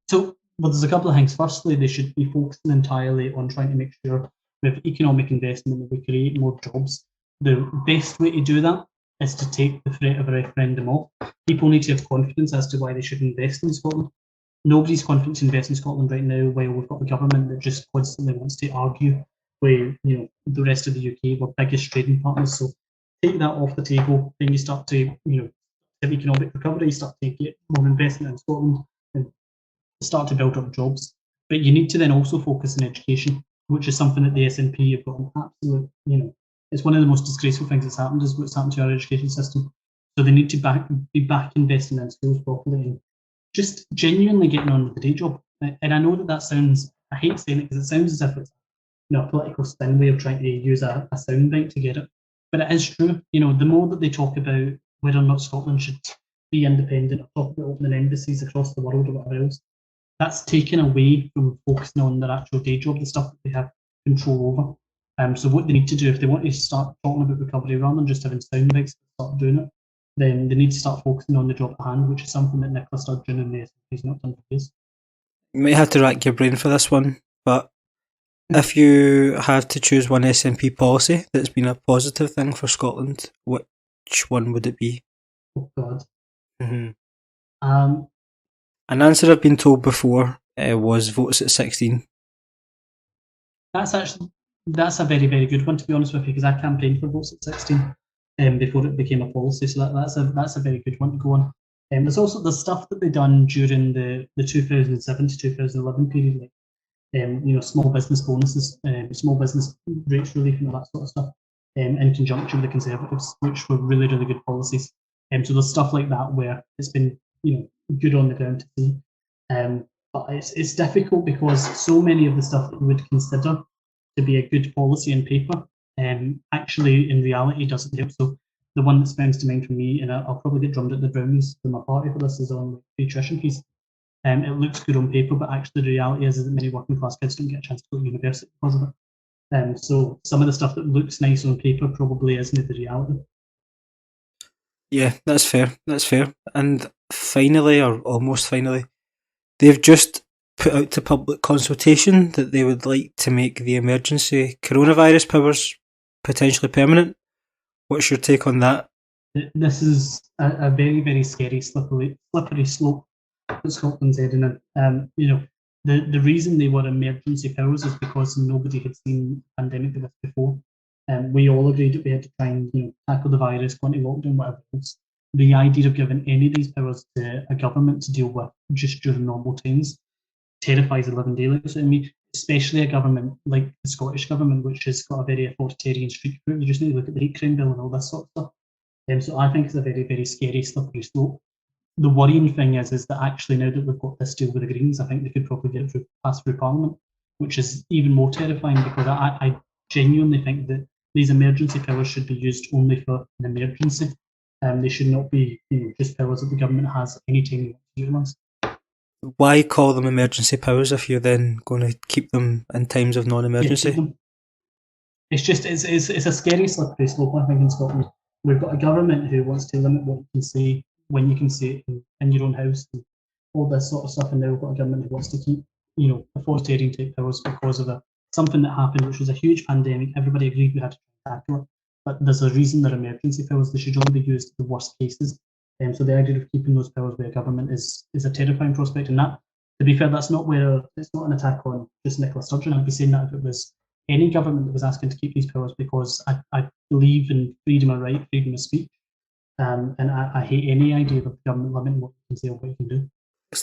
So, there's a couple of things. Firstly, they should be focusing entirely on trying to make sure we have economic investment, that we create more jobs. The best way to do that is to take the threat of a referendum off. People need to have confidence as to why they should invest in Scotland. Nobody's confident to invest in Scotland right now, while we've got a government that just constantly wants to argue with the rest of the UK, we're biggest trading partners. So take that off the table, then you start to have economic recovery, you start to get more investment in Scotland and start to build up jobs. But you need to then also focus on education, which is something that the SNP have got an absolute, it's one of the most disgraceful things that's happened, is what's happened to our education system. So they need to be back investing in schools properly and just genuinely getting on with the day job. And I know that sounds, I hate saying it because it sounds as if it's a political spin way of trying to use a soundbite to get it. But it is true. The more that they talk about whether or not Scotland should be independent, or talk about opening embassies across the world or whatever else, that's taken away from focusing on their actual day job, the stuff that they have control over. So what they need to do, if they want to start talking about recovery rather than just having sound bites to start doing it, then they need to start focusing on the job at hand, which is something that Nicola Sturgeon and the SNP's not done for years. You might have to rack your brain for this one, but if you had to choose one SNP policy that's been a positive thing for Scotland, which one would it be? Oh God. Mm-hmm. An answer I've been told before was votes at 16. That's a very, very good one, to be honest with you, because I campaigned for votes at 16 before it became a policy. So that's a very good one to go on. There's also the stuff that they done during the 2007 to 2011 period, like small business bonuses, small business rates relief, and all that sort of stuff, in conjunction with the Conservatives, which were really, really good policies. So there's stuff like that where it's been good on the ground to see. But it's difficult because so many of the stuff that you would consider to be a good policy in paper actually in reality doesn't help. So the one that springs to mind for me, and I'll probably get drummed at the Brownies for my party for this, is on the nutrition piece. It looks good on paper, but actually the reality is that many working class kids don't get a chance to go to university because of it. So some of the stuff that looks nice on paper probably isn't the reality. Yeah, that's fair. That's fair. And finally, or almost finally, they've just put out to public consultation that they would like to make the emergency coronavirus powers potentially permanent. What's your take on that? This is a very, very scary, slippery slope that Scotland's heading in. The reason they were emergency powers is because nobody had seen a pandemic like this before. We all agreed that we had to try and tackle the virus, go into lockdown, whatever else. The idea of giving any of these powers to a government to deal with just during normal times terrifies the living daylights out of me, especially a government like the Scottish government, which has got a very authoritarian street group. You just need to look at the hate crime bill and all this sort of stuff. So I think it's a very, very scary, slippery slope. The worrying thing is that actually now that we've got this deal with the Greens, I think they could probably get it passed through Parliament, which is even more terrifying because I genuinely think that these emergency powers should be used only for an emergency. They should not be just powers that the government has anytime they want to utilise. Why call them emergency powers if you're then going to keep them in times of non-emergency? Yeah, it's a scary slippery slope, I think, in Scotland. We've got a government who wants to limit what you can say, when you can say it in your own house, and all this sort of stuff. And now we've got a government who wants to keep, authoritarian type powers because of something that happened, which was a huge pandemic. Everybody agreed we had to tackle it, but there's a reason they're emergency powers. They should only be used in the worst cases. So the idea of keeping those powers by a government is a terrifying prospect. And that, to be fair, it's not an attack on just Nicola Sturgeon. I'd be saying that if it was any government that was asking to keep these powers, because I believe in freedom of right, freedom of speech, and I hate any idea of the government limiting what you can say or what you can do.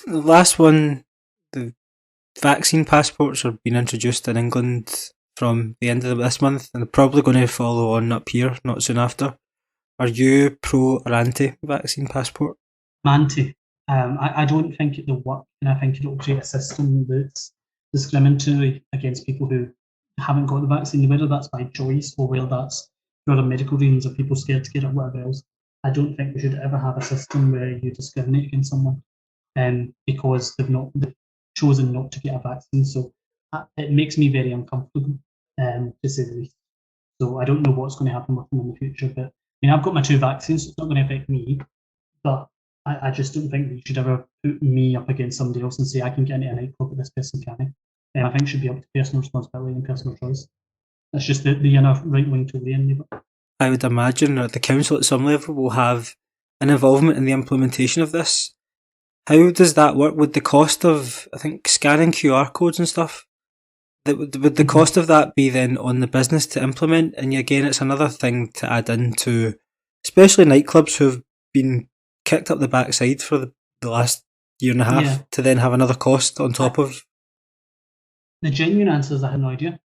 The last one, the vaccine passports are being introduced in England from the end of this month, and they're probably going to follow on up here not soon after. Are you pro or anti-vaccine passport? Anti. I don't think it will work, and I think it will create a system that's discriminatory against people who haven't got the vaccine, whether that's by choice or whether that's for other medical reasons or people scared to get it or whatever else. I don't think we should ever have a system where you discriminate against someone because they've chosen not to get a vaccine. So it makes me very uncomfortable, to say the least. So I don't know what's going to happen with them in the future. But I've got my 2 vaccines, so it's not going to affect me. But I just don't think that you should ever put me up against somebody else and say I can get into a nightclub, but this person can't. I think it should be up to personal responsibility and personal choice. That's just the inner right-wing Tory in me. But I would imagine that the council at some level will have an involvement in the implementation of this. How does that work? Would the cost of, I think, scanning QR codes and stuff, would the cost of that be then on the business to implement? And again, it's another thing to add into, especially nightclubs who have been kicked up the backside for the last year and a half, to then have another cost on top of. The genuine answer is I have no idea.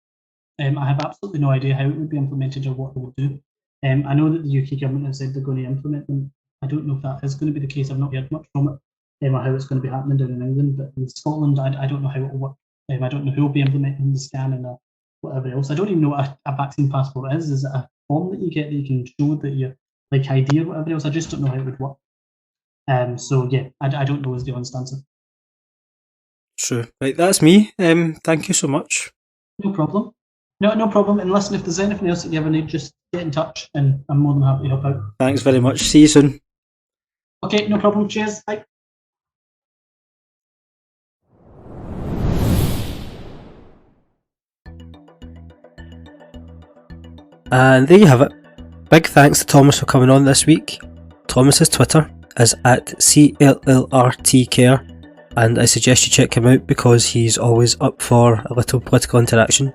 I have absolutely no idea how it would be implemented or what they would do. I know that the UK government has said they're going to implement them. I don't know if that is going to be the case. I've not heard much from it, or how it's going to be happening down in England. But in Scotland, I don't know how it will work. I don't know who will be implementing the scan and whatever else. I don't even know what a vaccine passport is. Is it a form that you get that you can show that you're like ID or whatever else? I just don't know how it would work. So yeah, I don't know is the honest answer. True. Right, that's me. Thank you so much. No problem. No problem. And listen, if there's anything else that you ever need, just get in touch and I'm more than happy to help out. Thanks very much. See you soon. Okay, no problem. Cheers. Bye. And there you have it. Big thanks to Thomas for coming on this week. Thomas's Twitter is at Cllr, and I suggest you check him out because he's always up for a little political interaction.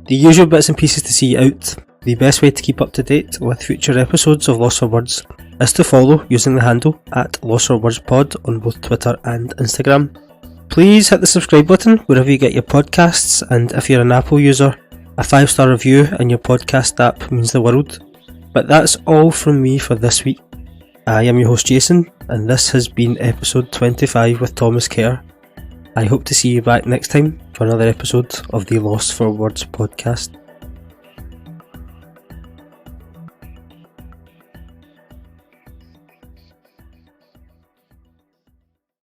The usual bits and pieces to see out. The best way to keep up to date with future episodes of Lost for Words is to follow using the handle at Lost for Words Pod on both Twitter and Instagram. Please hit the subscribe button wherever you get your podcasts, and if you're an Apple user, a 5-star review in your podcast app means the world. But that's all from me for this week. I am your host Jason, and this has been episode 25 with Thomas Kerr. I hope to see you back next time for another episode of the Lost for Words podcast.